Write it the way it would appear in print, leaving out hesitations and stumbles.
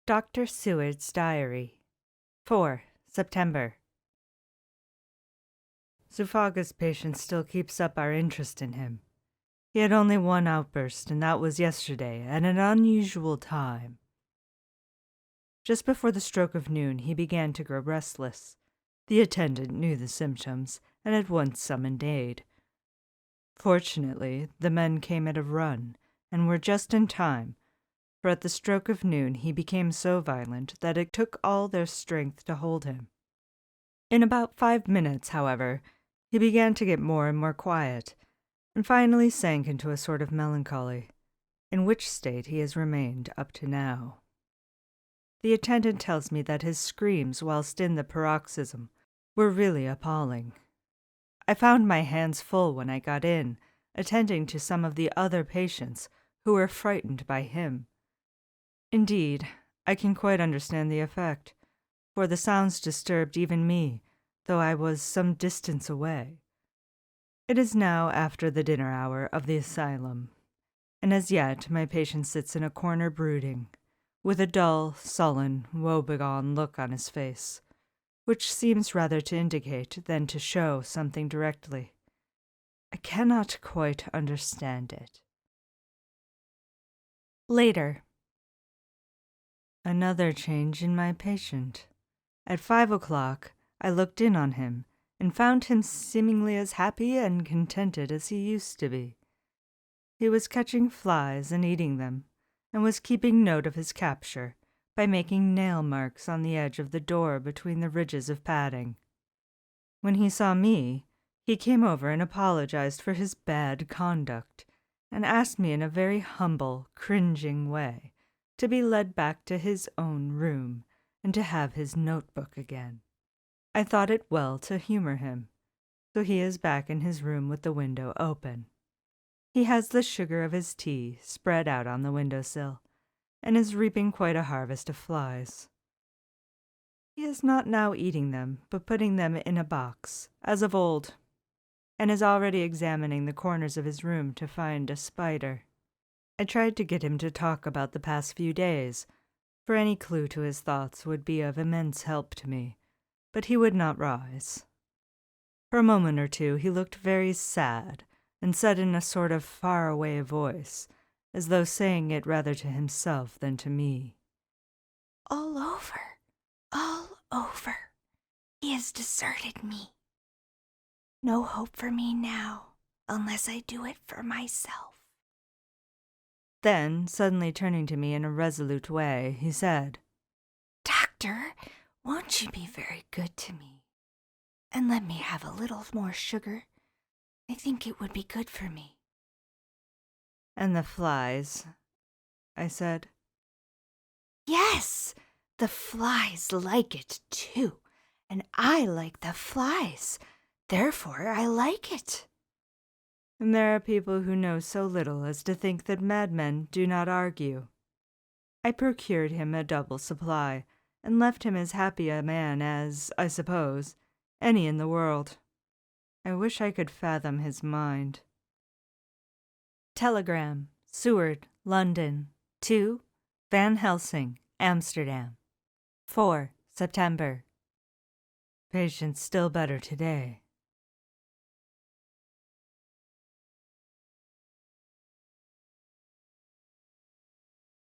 Dr. Seward's Diary, 4 September. Zufaga's patient still keeps up our interest in him. He had only one outburst, and that was yesterday, at an unusual time. Just before the stroke of noon, he began to grow restless. The attendant knew the symptoms, and at once summoned aid. Fortunately, the men came at a run, and were just in time, for at the stroke of noon he became so violent that it took all their strength to hold him. In about 5 minutes, however, he began to get more and more quiet, and finally sank into a sort of melancholy, in which state he has remained up to now. The attendant tells me that his screams whilst in the paroxysm were really appalling. I found my hands full when I got in, attending to some of the other patients who were frightened by him. Indeed, I can quite understand the effect, for the sounds disturbed even me, though I was some distance away. It is now after the dinner hour of the asylum, and as yet my patient sits in a corner brooding, with a dull, sullen, woebegone look on his face, which seems rather to indicate than to show something directly. I cannot quite understand it. Later. Another change in my patient. At 5 o'clock, I looked in on him, and found him seemingly as happy and contented as he used to be. He was catching flies and eating them, and was keeping note of his capture by making nail marks on the edge of the door between the ridges of padding. When he saw me, he came over and apologized for his bad conduct, and asked me in a very humble, cringing way to be led back to his own room and to have his notebook again. I thought it well to humor him, so he is back in his room with the window open. He has the sugar of his tea spread out on the window-sill, and is reaping quite a harvest of flies. He is not now eating them, but putting them in a box, as of old, and is already examining the corners of his room to find a spider. I tried to get him to talk about the past few days, for any clue to his thoughts would be of immense help to me, but he would not rise. For a moment or two he looked very sad, and said in a sort of far-away voice, as though saying it rather to himself than to me, "All over, all over. He has deserted me. No hope for me now, unless I do it for myself." Then, suddenly turning to me in a resolute way, he said, "Doctor, won't you be very good to me, and let me have a little more sugar? I think it would be good for me." "And the flies?" I said. "Yes, the flies like it too, and I like the flies. Therefore I like it." And there are people who know so little as to think that madmen do not argue. I procured him a double supply, and left him as happy a man as, I suppose, any in the world. I wish I could fathom his mind. Telegram, Seward, London, to Van Helsing, Amsterdam, 4 September. Patient still better today.